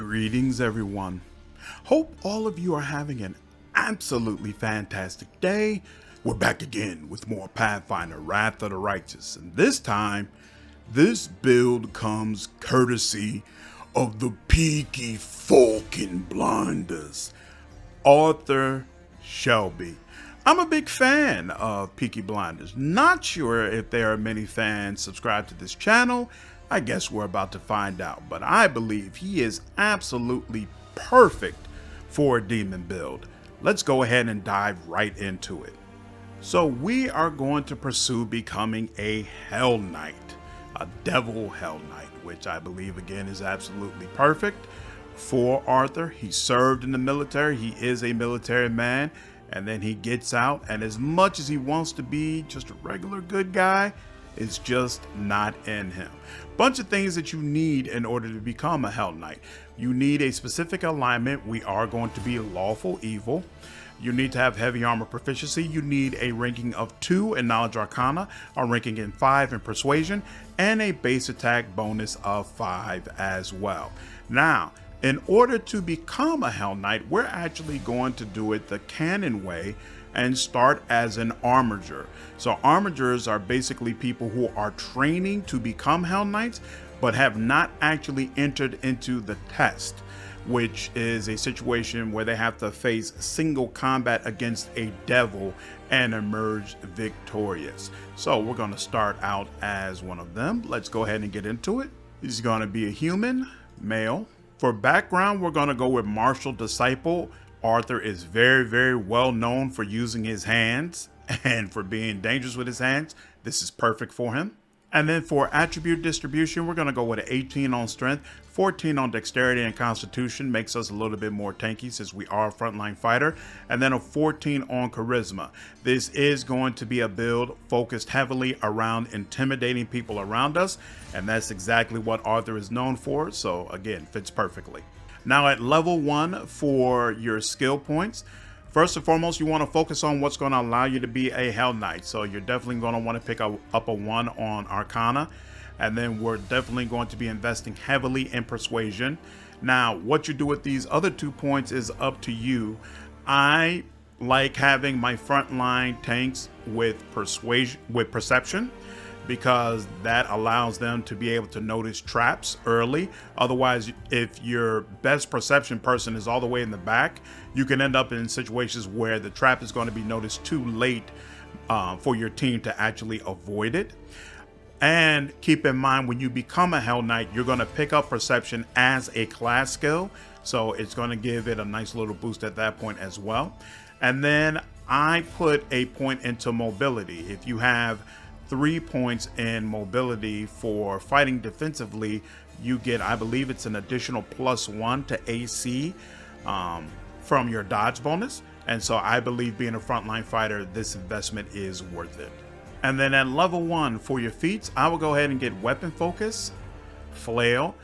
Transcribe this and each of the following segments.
Greetings everyone. Hope all of you are having an absolutely fantastic day. We're back again with more Pathfinder Wrath of the Righteous, and this time this build comes courtesy of the Peaky Blinders, Arthur Shelby. I'm a big fan of Peaky Blinders. Not sure if there are many fans subscribed to this channel. I guess we're about to find out, but I believe he is absolutely perfect for a demon build. Let's go ahead and dive right into it. So we are going to pursue becoming a Hellknight, a devil Hellknight, which I believe again is absolutely perfect for Arthur. He served in the military, he is a military man, and then he gets out, and as much as he wants to be just a regular good guy, it's just not in him. Bunch of things that you need in order to become a Hellknight. You need a specific alignment. We are going to be lawful evil. You need to have heavy armor proficiency. You need a ranking of 2 in knowledge arcana, a ranking in 5 in persuasion, and a base attack bonus of 5 as well. Now, in order to become a Hellknight, we're actually going to do it the canon way and start as an armiger. So armigers are basically people who are training to become Hellknights but have not actually entered into the test, which is a situation where they have to face single combat against a devil and emerge victorious. So we're going to start out as one of them. Let's go ahead and get into it. He's going to be a human, male. For background, we're going to go with martial disciple. Arthur is very well known for using his hands and for being dangerous with his hands. This is perfect for him. And then for attribute distribution, we're going to go with an 18 on strength, 14 on dexterity and constitution, makes us a little bit more tanky since we are a frontline fighter, and then a 14 on charisma. This is going to be a build focused heavily around intimidating people around us, and that's exactly what Arthur is known for, so again, fits perfectly. Now at level 1 for your skill points, first and foremost, you want to focus on what's going to allow you to be a Hellknight. So you're definitely going to want to pick up a 1 on Arcana. And then we're definitely going to be investing heavily in Persuasion. Now, what you do with these other 2 points is up to you. I like having my frontline tanks with Perception, because that allows them to be able to notice traps early. Otherwise, if your best perception person is all the way in the back, you can end up in situations where the trap is going to be noticed too late for your team to actually avoid it. And keep in mind, when you become a Hellknight, you're going to pick up perception as a class skill, so it's going to give it a nice little boost at that point as well. And then I put a point into mobility. If you have 3 points in mobility for fighting defensively, you get, I believe it's an additional +1 to AC from your dodge bonus. And so I believe being a frontline fighter, this investment is worth it. And then at level 1 for your feats, I will go ahead and get weapon focus, flail,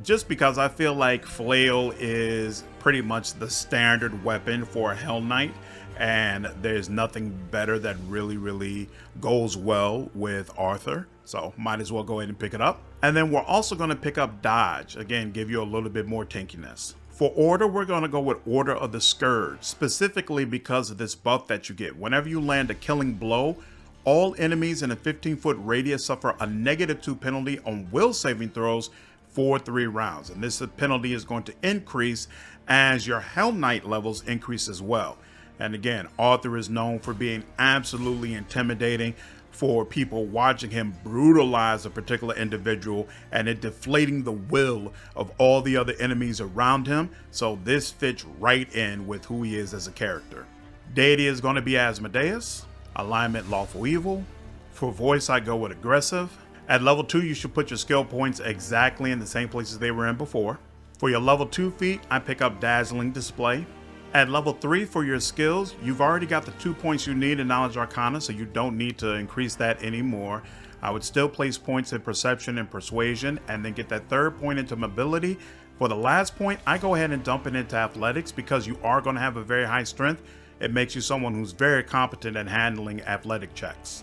just because I feel like flail is pretty much the standard weapon for a Hellknight. And there's nothing better that really goes well with Arthur. So might as well go ahead and pick it up. And then we're also going to pick up dodge. Again, give you a little bit more tankiness. For order, we're going to go with Order of the Scourge, specifically because of this buff that you get. Whenever you land a killing blow, all enemies in a 15-foot radius suffer a -2 penalty on will saving throws for 3 rounds. And this penalty is going to increase as your Hellknight levels increase as well. And again, Arthur is known for being absolutely intimidating, for people watching him brutalize a particular individual and it deflating the will of all the other enemies around him. So this fits right in with who he is as a character. Deity is going to be Asmodeus. Alignment, lawful evil. For voice, I go with aggressive. At level 2, you should put your skill points exactly in the same places they were in before. For your level 2 feat, I pick up dazzling display. At level 3 for your skills, you've already got the 2 points you need in knowledge arcana, so you don't need to increase that anymore. I would still place points in perception and persuasion, and then get that 3rd point into mobility. For the last point, I go ahead and dump it into athletics, because you are going to have a very high strength. It makes you someone who's very competent at handling athletic checks.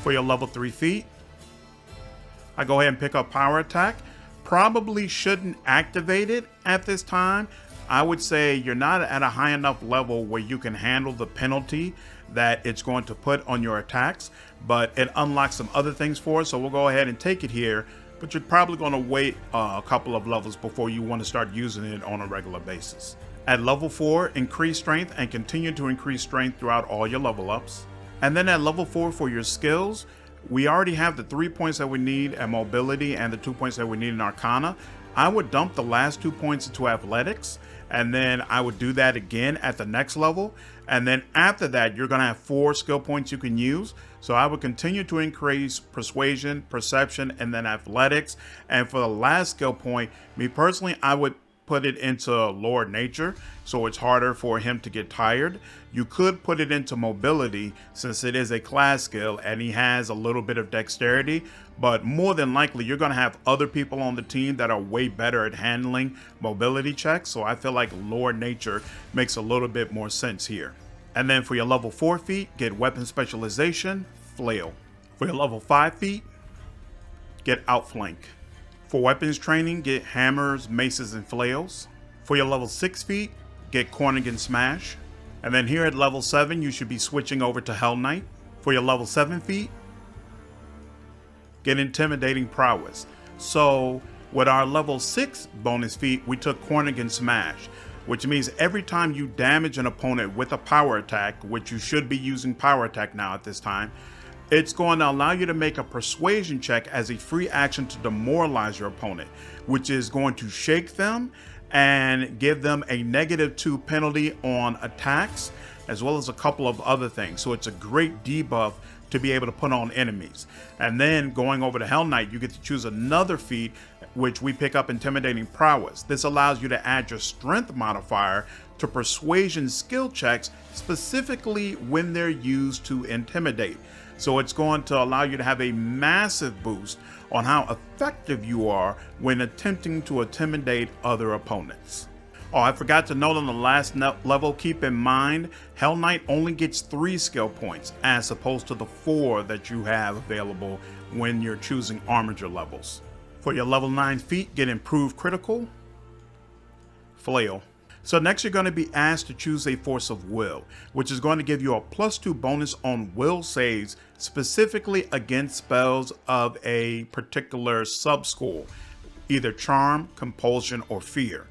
For your level 3 feat, I go ahead and pick up power attack. probably shouldn't activate it at this time. I would say you're not at a high enough level where you can handle the penalty that it's going to put on your attacks, but it unlocks some other things for us, so we'll go ahead and take it here. But you're probably going to wait a couple of levels before you want to start using it on a regular basis. At level 4, increase strength and continue to increase strength throughout all your level ups. And then at level 4 for your skills, we already have the 3 points that we need at mobility and the 2 points that we need in arcana. I would dump the last 2 points into athletics, and then I would do that again at the next level. And then after that, you're going to have 4 skill points you can use. So I would continue to increase persuasion, perception, and then athletics. And for the last skill point, me personally, I would put it into Lord Nature, so it's harder for him to get tired. You could put it into mobility since it is a class skill and he has a little bit of dexterity, but more than likely you're going to have other people on the team that are way better at handling mobility checks, so I feel like Lord Nature makes a little bit more sense here. And then for your level 4 feat, get weapon specialization, flail. For your level 5 feat, get outflank. For weapons training, get hammers, maces, and flails. For your level 6 feat, get Cornigan Smash. And then here at level 7, you should be switching over to Hellknight. For your level 7 feat, get Intimidating Prowess. So with our level 6 bonus feat, we took Cornigan Smash, which means every time you damage an opponent with a power attack, which you should be using power attack now at this time, it's going to allow you to make a persuasion check as a free action to demoralize your opponent, which is going to shake them and give them a -2 penalty on attacks, as well as a couple of other things. So it's a great debuff to be able to put on enemies. And then going over to Hellknight, you get to choose another feat, which we pick up Intimidating Prowess. This allows you to add your strength modifier to persuasion skill checks, specifically when they're used to intimidate. So it's going to allow you to have a massive boost on how effective you are when attempting to intimidate other opponents. Oh, I forgot to note on the last level, keep in mind, Hellknight only gets 3 skill points as opposed to the 4 that you have available when you're choosing Armiger levels. For your level 9 feat, get improved critical, flail. So next you're going to be asked to choose a force of will, which is going to give you a +2 bonus on will saves, specifically against spells of a particular sub-score, either charm, compulsion, or fear.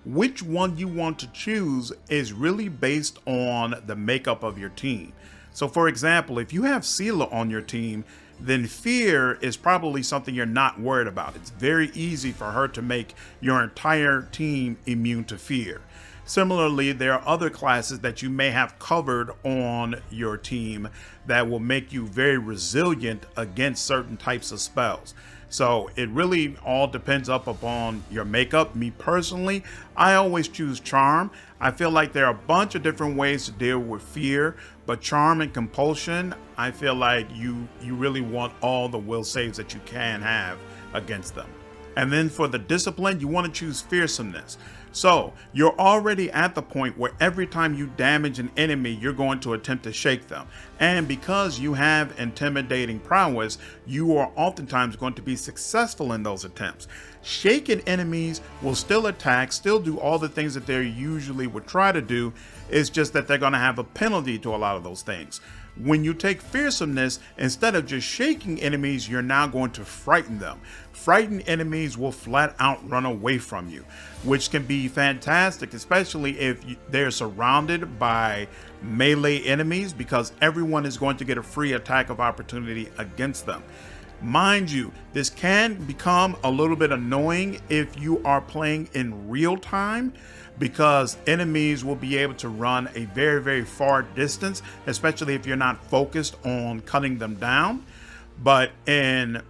Which one you want to choose is really based on the makeup of your team. So for example, if you have Seela on your team, then fear is probably something you're not worried about. It's very easy for her to make your entire team immune to fear. Similarly, there are other classes that you may have covered on your team that will make you very resilient against certain types of spells. So it really all depends upon your makeup. Me personally, I always choose charm. I feel like there are a bunch of different ways to deal with fear, but charm and compulsion, I feel like you really want all the will saves that you can have against them. And then for the discipline, you want to choose fearsomeness. So you're already at the point where every time you damage an enemy, you're going to attempt to shake them. And because you have intimidating prowess, you are oftentimes going to be successful in those attempts. Shaken enemies will still attack, still do all the things that they usually would try to do. It's just that they're going to have a penalty to a lot of those things. When you take fearsomeness, instead of just shaking enemies, you're now going to frighten them. Frightened enemies will flat out run away from you, which can be fantastic, especially if they're surrounded by melee enemies, because everyone is going to get a free attack of opportunity against them. Mind you, this can become a little bit annoying if you are playing in real time, because enemies will be able to run a very, very far distance, especially if you're not focused on cutting them down. But in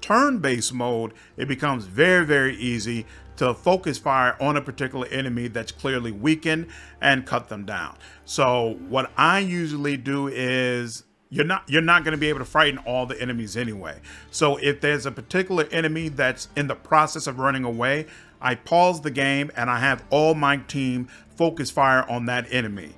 turn-based mode, it becomes very, very easy to focus fire on a particular enemy that's clearly weakened and cut them down. So what I usually do is, you're not going to be able to frighten all the enemies anyway. So if there's a particular enemy that's in the process of running away, I pause the game and I have all my team focus fire on that enemy.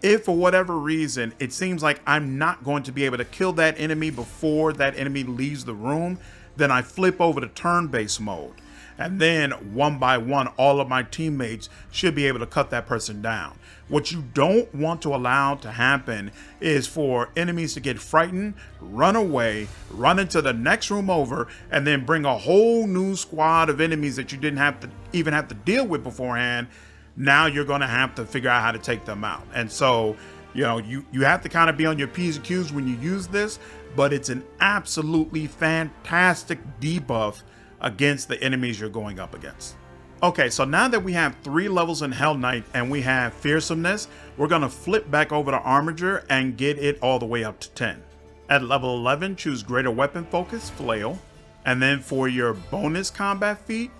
If for whatever reason it seems like I'm not going to be able to kill that enemy before that enemy leaves the room, then I flip over to turn-based mode. And then one by one, all of my teammates should be able to cut that person down. What you don't want to allow to happen is for enemies to get frightened, run away, run into the next room over, and then bring a whole new squad of enemies that you didn't even have to deal with beforehand. Now you're going to have to figure out how to take them out. And so, you know, you have to kind of be on your P's and Q's when you use this, but it's an absolutely fantastic debuff against the enemies you're going up against. Okay, so now that we have 3 levels in Hellknight and we have fearsomeness, we're going to flip back over to Armiger and get it all the way up to 10. At level 11, choose greater weapon focus, flail. And then for your bonus combat feat,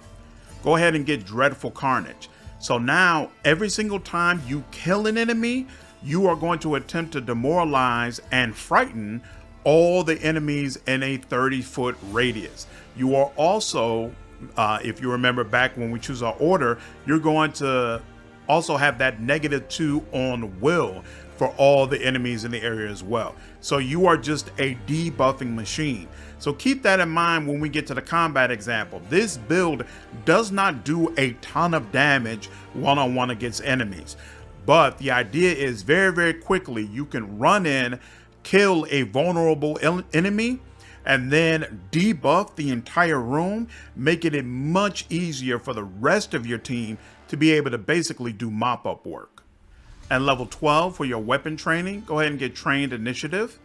go ahead and get dreadful carnage. So now every single time you kill an enemy, you are going to attempt to demoralize and frighten all the enemies in a 30-foot radius. You are also, if you remember back when we choose our order, you're going to also have that -2 on will for all the enemies in the area as well. So you are just a debuffing machine. So keep that in mind when we get to the combat example. This build does not do a ton of damage one-on-one against enemies. But the idea is very, very quickly you can run in, kill a vulnerable enemy, and then debuff the entire room, making it much easier for the rest of your team to be able to basically do mop-up work. At level 12 for your weapon training, go ahead and get trained initiative.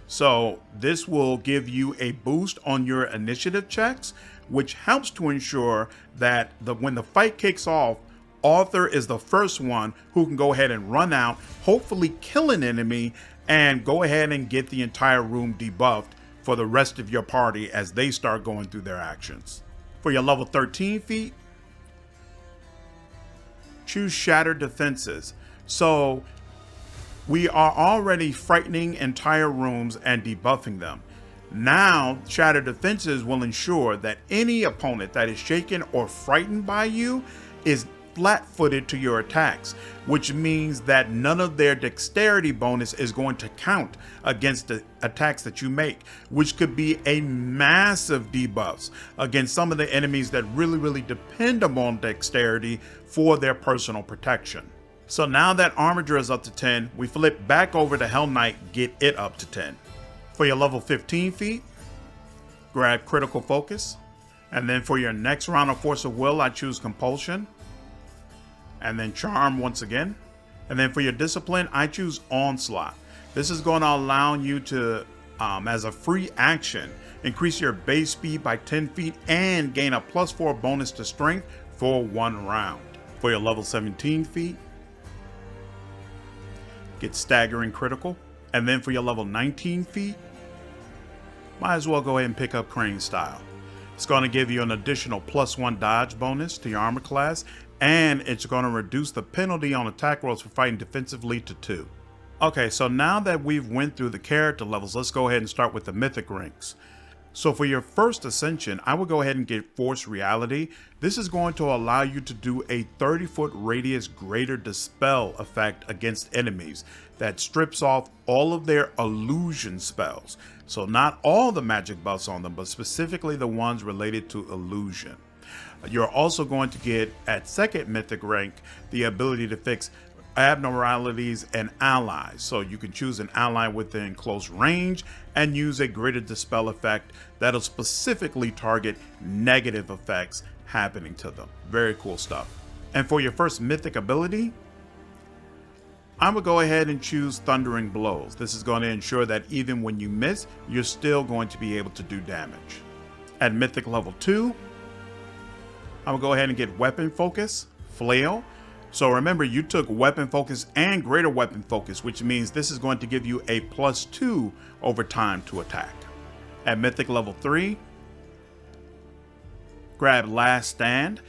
So this will give you a boost on your initiative checks, which helps to ensure that when the fight kicks off, Arthur is the first one who can go ahead and run out, hopefully kill an enemy, and go ahead and get the entire room debuffed for the rest of your party as they start going through their actions. For your level 13 feat, choose Shattered Defenses. So we are already frightening entire rooms and debuffing them. Now, Shattered Defenses will ensure that any opponent that is shaken or frightened by you is flat-footed to your attacks, which means that none of their dexterity bonus is going to count against the attacks that you make, which could be a massive debuffs against some of the enemies that really depend upon dexterity for their personal protection. So now that Armiger is up to 10, we flip back over to Hellknight, get it up to 10. For your level 15 feat, grab Critical Focus. And then for your next round of Force of Will, I choose Compulsion. And then Charm once again. And then for your Discipline, I choose Onslaught. This is going to allow you to, as a free action, increase your base speed by 10 feet and gain a +4 bonus to strength for 1 round. For your level 17 feat, get Staggering Critical. And then for your level 19 feat, might as well go ahead and pick up Crane Style. It's going to give you an additional +1 dodge bonus to your armor class, and it's going to reduce the penalty on attack rolls for fighting defensively to 2. Okay, so now that we've went through the character levels, let's go ahead and start with the mythic ranks. So for your first ascension, I would go ahead and get Force Reality. This is going to allow you to do a 30-foot radius greater dispel effect against enemies that strips off all of their illusion spells. So not all the magic buffs on them, but specifically the ones related to illusion. You're also going to get, at second mythic rank, the ability to fix abnormalities and allies. So you can choose an ally within close range and use a greater dispel effect that'll specifically target negative effects happening to them. Very cool stuff. And for your first mythic ability, I'm gonna go ahead and choose Thundering Blows. This is going to ensure that even when you miss, you're still going to be able to do damage. At mythic level 2, I'm gonna go ahead and get Weapon Focus, Flail. So remember, you took Weapon Focus and Greater Weapon Focus, which means this is going to give you a +2 over time to attack. At mythic level 3, grab Last Stand.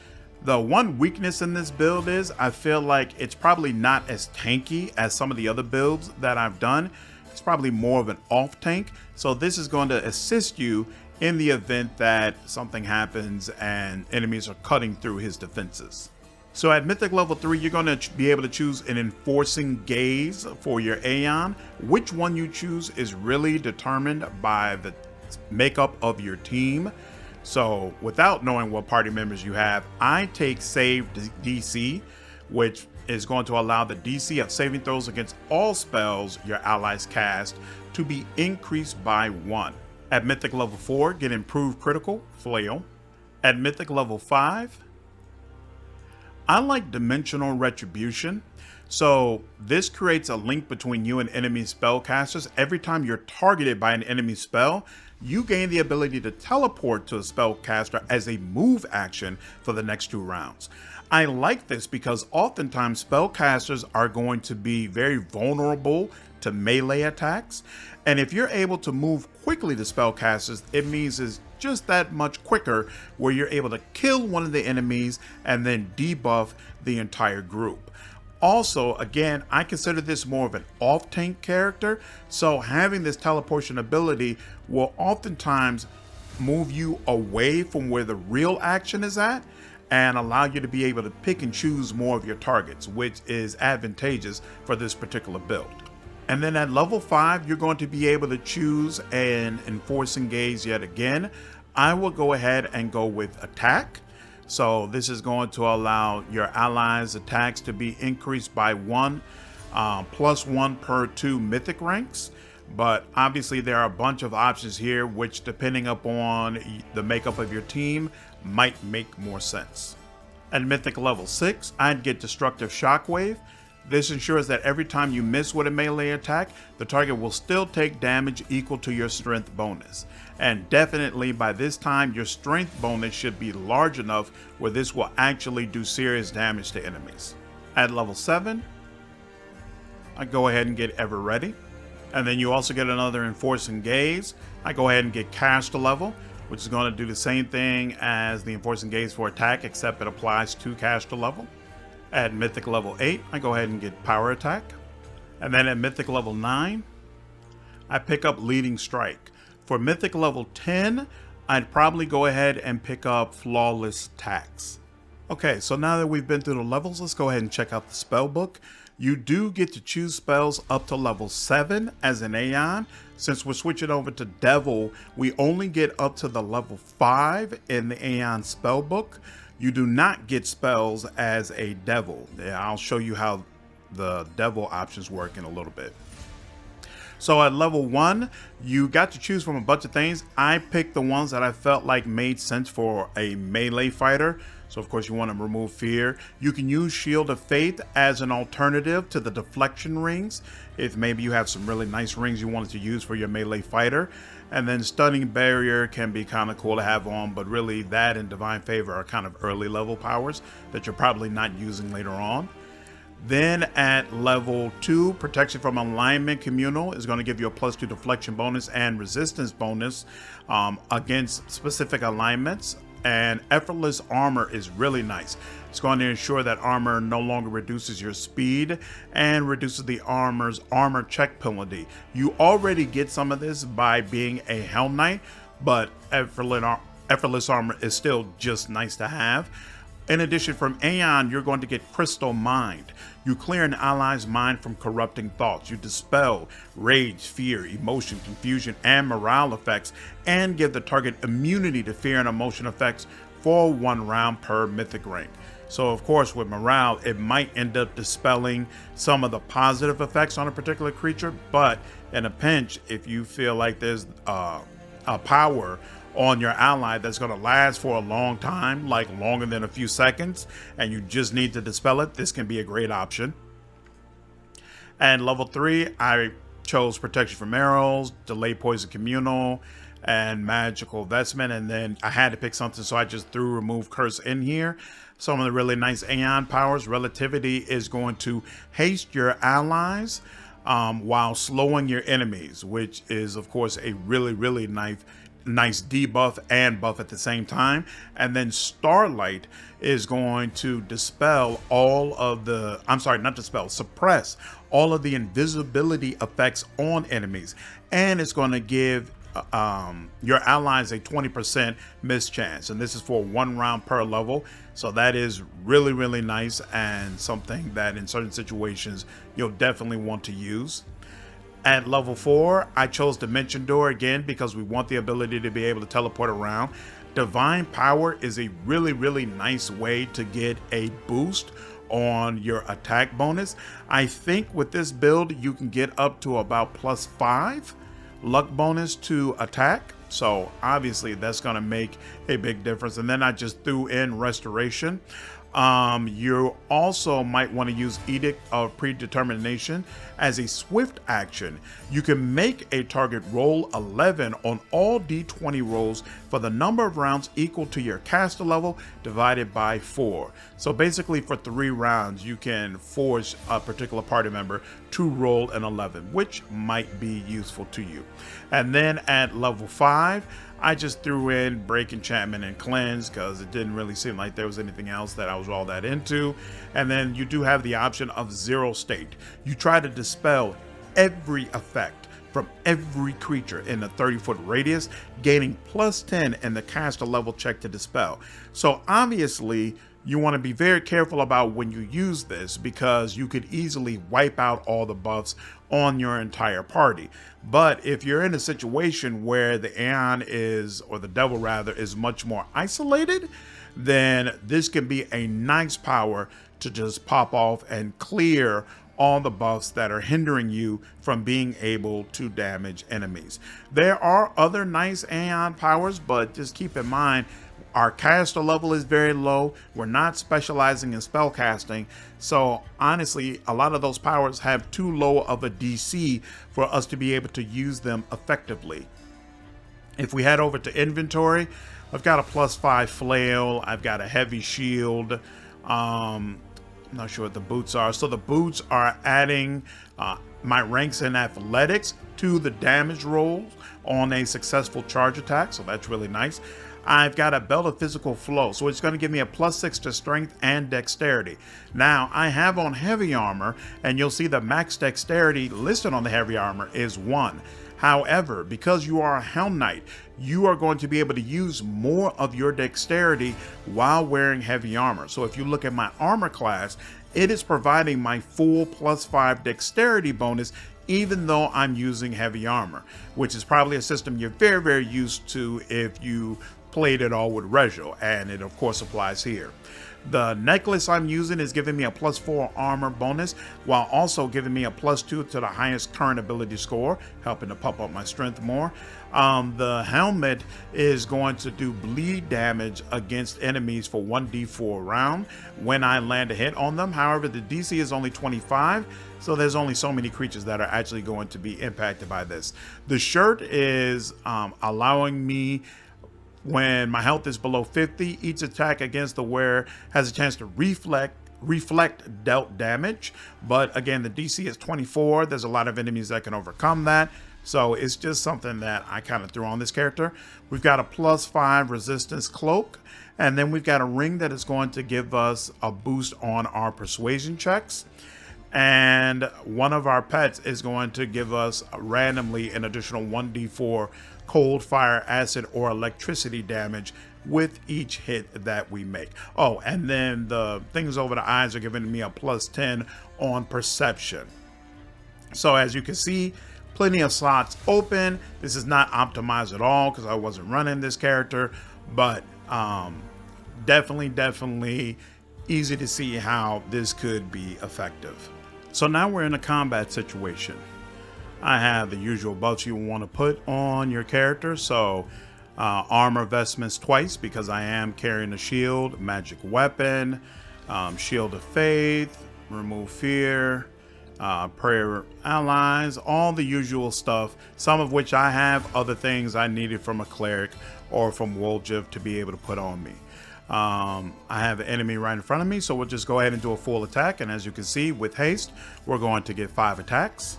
The one weakness in this build is I feel like it's probably not as tanky as some of the other builds that I've done. It's probably more of an off tank. So this is going to assist you in the event that something happens and enemies are cutting through his defenses. So at mythic level 3, you're going to be able to choose an Enforcing Gaze for your Aeon. Which one you choose is really determined by the makeup of your team. So without knowing what party members you have, I take save DC, which is going to allow the DC of saving throws against all spells your allies cast to be increased by 1. At Mythic level 4, get improved critical, flail. At Mythic level 5, I like dimensional retribution. So this creates a link between you and enemy spellcasters. Every time you're targeted by an enemy spell, you gain the ability to teleport to a spellcaster as a move action for the next 2 rounds. I like this because oftentimes spellcasters are going to be very vulnerable to melee attacks. And if you're able to move quickly to spellcasters, it means it's just that much quicker where you're able to kill one of the enemies and then debuff the entire group. Also, again, I consider this more of an off-tank character, so having this teleportation ability will oftentimes move you away from where the real action is at and allow you to be able to pick and choose more of your targets, which is advantageous for this particular build. And then at level 5, you're going to be able to choose an enforce engage yet again. I will go ahead and go with attack. So this is going to allow your allies' attacks to be increased by 1, +1 per 2 mythic ranks. But obviously there are a bunch of options here, which depending upon the makeup of your team might make more sense. At Mythic level 6, I'd get Destructive Shockwave. This ensures that every time you miss with a melee attack, the target will still take damage equal to your strength bonus. And definitely by this time, your strength bonus should be large enough where this will actually do serious damage to enemies. At level 7, I go ahead and get Ever Ready. And then you also get another Enforce Engage. I go ahead and get Caster level, which is going to do the same thing as the Enforce Engage for attack, except it applies to Caster level. At Mythic level 8, I go ahead and get Power Attack. And then at Mythic level 9, I pick up Leading Strike. For Mythic level 10, I'd probably go ahead and pick up Flawless Tax. Okay, so now that we've been through the levels, let's go ahead and check out the spellbook. You do get to choose spells up to level 7 as an Aeon. Since we're switching over to Devil, we only get up to the level 5 in the Aeon spellbook. You do not get spells as a Devil. I'll show you how the Devil options work in a little bit. So at level 1, you got to choose from a bunch of things. I picked the ones that I felt like made sense for a melee fighter. So of course you want to remove fear. You can use Shield of Faith as an alternative to the deflection rings, if maybe you have some really nice rings you wanted to use for your melee fighter. And then Stunning Barrier can be kind of cool to have on, but really that and Divine Favor are kind of early level powers that you're probably not using later on. Then at level 2, Protection from Alignment Communal is going to give you a +2 deflection bonus and resistance bonus against specific alignments. And Effortless Armor is really nice. It's going to ensure that armor no longer reduces your speed and reduces the armor's armor check penalty. You already get some of this by being a Hellknight, but Effortless Armor is still just nice to have. In addition, from Aeon, you're going to get Crystal Mind. You clear an ally's mind from corrupting thoughts. You dispel rage, fear, emotion, confusion, and morale effects, and give the target immunity to fear and emotion effects for 1 round per mythic rank. So of course, with morale, it might end up dispelling some of the positive effects on a particular creature, but in a pinch, if you feel like there's a power on your ally that's going to last for a long time, like longer than a few seconds, and you just need to dispel it, this can be a great option. And level 3, I chose Protection from Arrows, Delay Poison Communal, and Magical Vestment, and then I had to pick something, so I just threw Remove Curse in here. Some of the really nice Aeon powers. Relativity is going to haste your allies while slowing your enemies, which is of course a really nice debuff and buff at the same time. And then Starlight is going to dispel all of the, suppress all of the invisibility effects on enemies, and it's going to give your allies a 20% miss chance, and this is for 1 round per level. So that is really nice, and something that in certain situations you'll definitely want to use. At level 4, I chose Dimension Door again because we want the ability to be able to teleport around. Divine Power is a really nice way to get a boost on your attack bonus. I think with this build you can get up to about +5 luck bonus to attack. So obviously that's going to make a big difference. And then I just threw in Restoration. You also might want to use Edict of Predetermination as a swift action. You can make a target roll 11 on all d20 rolls for the number of rounds equal to your caster level divided by 4. So basically for 3 rounds you can force a particular party member to roll an 11, which might be useful to you. And then at level 5, I just threw in Break Enchantment and Cleanse because it didn't really seem like there was anything else that I was all that into. And then you do have the option of Zero State. You try to dispel every effect from every creature in a 30-foot radius, gaining +10 in the caster level check to dispel. So obviously you want to be very careful about when you use this because you could easily wipe out all the buffs on your entire party. But if you're in a situation where the Aeon is, or the Devil rather, is much more isolated, then this can be a nice power to just pop off and clear all the buffs that are hindering you from being able to damage enemies. There are other nice Aeon powers, but just keep in mind our caster level is very low. We're not specializing in spell casting, so honestly a lot of those powers have too low of a DC for us to be able to use them effectively. If we head over to inventory, I've got a +5 flail, I've got a heavy shield, I'm not sure what the boots are. So the boots are adding my ranks in athletics to the damage rolls on a successful charge attack, so that's really nice. I've got a belt of physical flow, so it's going to give me a +6 to strength and dexterity. Now I have on heavy armor, and you'll see the max dexterity listed on the heavy armor is 1. However, because you are a Hellknight, you are going to be able to use more of your dexterity while wearing heavy armor. So if you look at my armor class, it is providing my full +5 dexterity bonus even though I'm using heavy armor, which is probably a system you're very used to if you played it all with Regio, and it of course applies here. The necklace I'm using is giving me a +4 armor bonus while also giving me a +2 to the highest current ability score, helping to pump up my strength more. The helmet is going to do bleed damage against enemies for 1d4 round when I land a hit on them. However, the DC is only 25, so there's only so many creatures that are actually going to be impacted by this. The shirt is allowing me, when my health is below 50, each attack against the wearer has a chance to reflect dealt damage. But again, the DC is 24. There's a lot of enemies that can overcome that. So it's just something that I kind of threw on this character. We've got a +5 resistance cloak. And then we've got a ring that is going to give us a boost on our persuasion checks. And one of our pets is going to give us randomly an additional 1d4 cold, fire, acid, or electricity damage with each hit that we make. Oh, and then the things over the eyes are giving me a +10 on perception. So as you can see, plenty of slots open. This is not optimized at all because I wasn't running this character, but definitely easy to see how this could be effective. So now we're in a combat situation. I have the usual buffs you want to put on your character. So armor vestments twice because I am carrying a shield, magic weapon, shield of faith, remove fear, prayer allies, all the usual stuff, some of which I have, other things I needed from a cleric or from Woljiv to be able to put on me. I have an enemy right in front of me, so we'll just go ahead and do a full attack. And as you can see, with haste, we're going to get 5 attacks.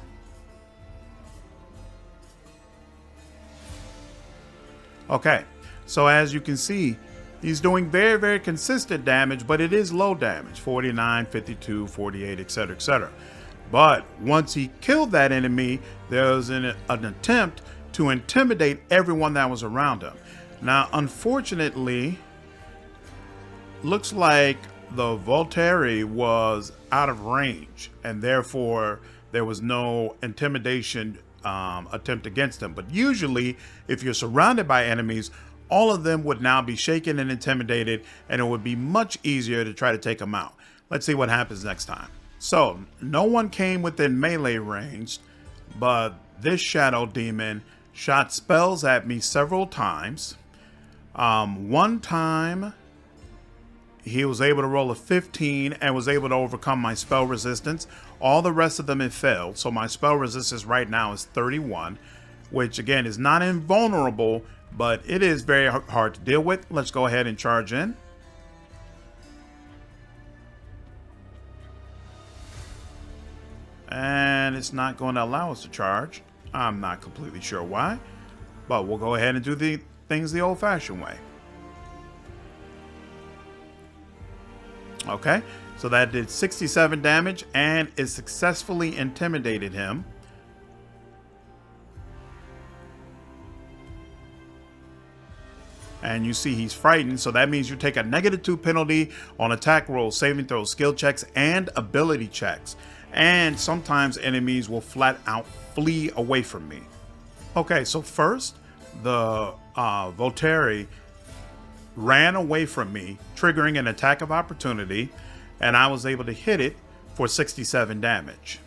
Okay, so as you can see, he's doing very consistent damage, but it is low damage, 49, 52, 48, etc, etc. But once he killed that enemy, there was an attempt to intimidate everyone that was around him. Now, unfortunately, looks like the WotR was out of range, and therefore there was no intimidation attempt against him. But usually, if you're surrounded by enemies, all of them would now be shaken and intimidated, and it would be much easier to try to take them out. Let's see what happens next time. So, no one came within melee range, but this shadow demon shot spells at me several times. One time, he was able to roll a 15 and was able to overcome my spell resistance. All the rest of them had failed, so my spell resistance right now is 31, which again is not invulnerable, but it is very hard to deal with. Let's go ahead and charge in. And it's not going to allow us to charge. I'm not completely sure why, but we'll go ahead and do the things the old-fashioned way. Okay, so that did 67 damage, and it successfully intimidated him. And you see he's frightened, so that means you take a -2 penalty on attack rolls, saving throws, skill checks, and ability checks. And sometimes enemies will flat out flee away from me. Okay, so first, the WotR ran away from me, triggering an attack of opportunity, and I was able to hit it for 67 damage.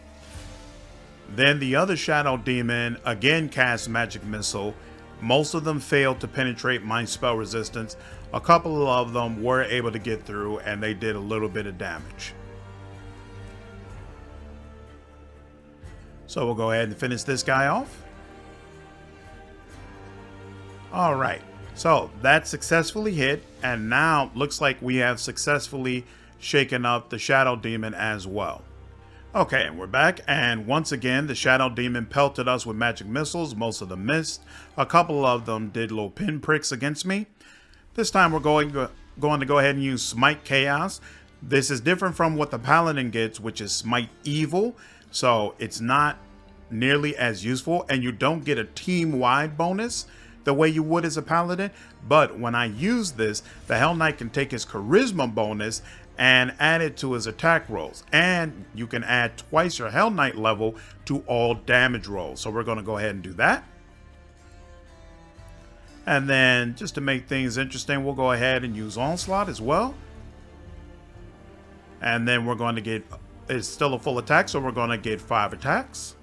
Then the other shadow demon again cast magic missile. Most of them failed to penetrate my spell resistance. A couple of them were able to get through, and they did a little bit of damage. So we'll go ahead and finish this guy off. All right, so that successfully hit, and now looks like we have successfully shaken up the shadow demon as well. Okay, and we're back, and once again the shadow demon pelted us with magic missiles. Most of them missed. A couple of them did little pinpricks against me. This time we're going to go ahead and use Smite Chaos. This is different from what the paladin gets, which is Smite Evil, so it's not nearly as useful, and you don't get a team-wide bonus the way you would as a paladin. But when I use this, the Hellknight can take his charisma bonus and add it to his attack rolls, and you can add twice your Hellknight level to all damage rolls. So we're going to go ahead and do that. And then just to make things interesting, we'll go ahead and use Onslaught as well. And then we're going to get, it's still a full attack, so we're going to get 5 attacks.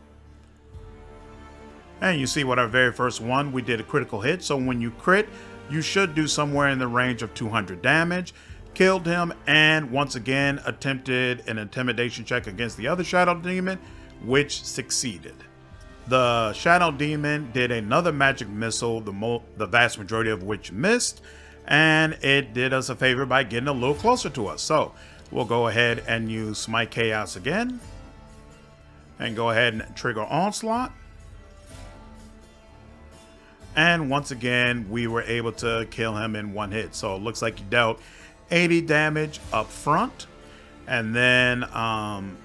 And you see what our very first one, we did a critical hit. So when you crit, you should do somewhere in the range of 200 damage. Killed him, and once again attempted an intimidation check against the other shadow demon, which succeeded. The shadow demon did another magic missile, the vast majority of which missed, and it did us a favor by getting a little closer to us. So we'll go ahead and use Smite Chaos again, and go ahead and trigger Onslaught. And once again, we were able to kill him in one hit. So it looks like he dealt 80 damage up front, and then an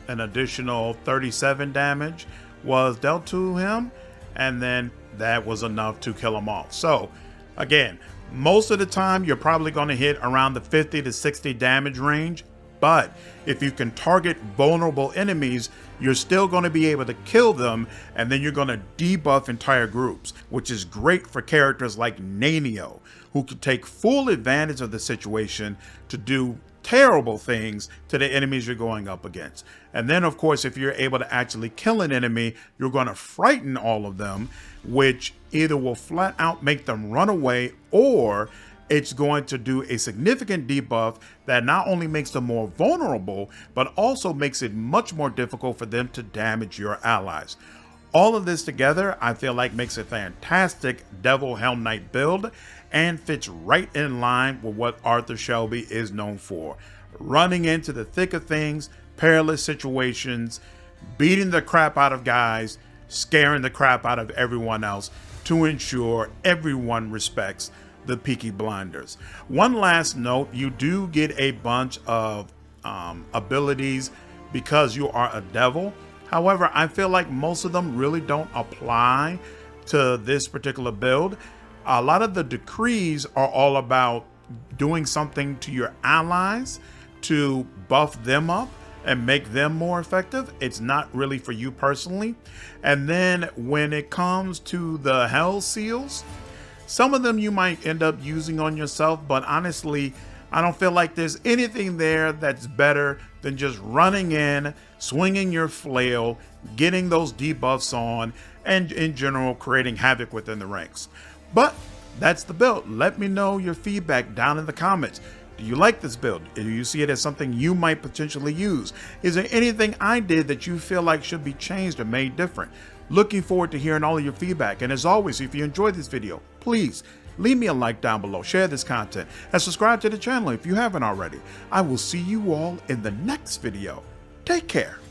additional 37 damage was dealt to him, and then that was enough to kill him off. So again, most of the time you're probably going to hit around the 50 to 60 damage range, but if you can target vulnerable enemies, you're still going to be able to kill them, and then you're going to debuff entire groups, which is great for characters like Nanio, who can take full advantage of the situation to do terrible things to the enemies you're going up against. And then, of course, if you're able to actually kill an enemy, you're going to frighten all of them, which either will flat out make them run away, or it's going to do a significant debuff that not only makes them more vulnerable, but also makes it much more difficult for them to damage your allies. All of this together, I feel like makes a fantastic Devil Hellknight build, and fits right in line with what Arthur Shelby is known for. Running into the thick of things, perilous situations, beating the crap out of guys, scaring the crap out of everyone else to ensure everyone respects the Peaky Blinders. One last note, you do get a bunch of abilities because you are a devil. However, I feel like most of them really don't apply to this particular build. A lot of the decrees are all about doing something to your allies to buff them up and make them more effective. It's not really for you personally. And then when it comes to the Hell Seals, Some of them you might end up using on yourself, but honestly, I don't feel like there's anything there that's better than just running in, swinging your flail, getting those debuffs on, and in general creating havoc within the ranks. But that's the build. Let me know your feedback down in the comments. Do you like this build? Do you see it as something you might potentially use? Is there anything I did that you feel like should be changed or made different? Looking forward to hearing all of your feedback. And as always, if you enjoyed this video, please leave me a like down below, share this content, and subscribe to the channel if you haven't already. I will see you all in the next video. Take care.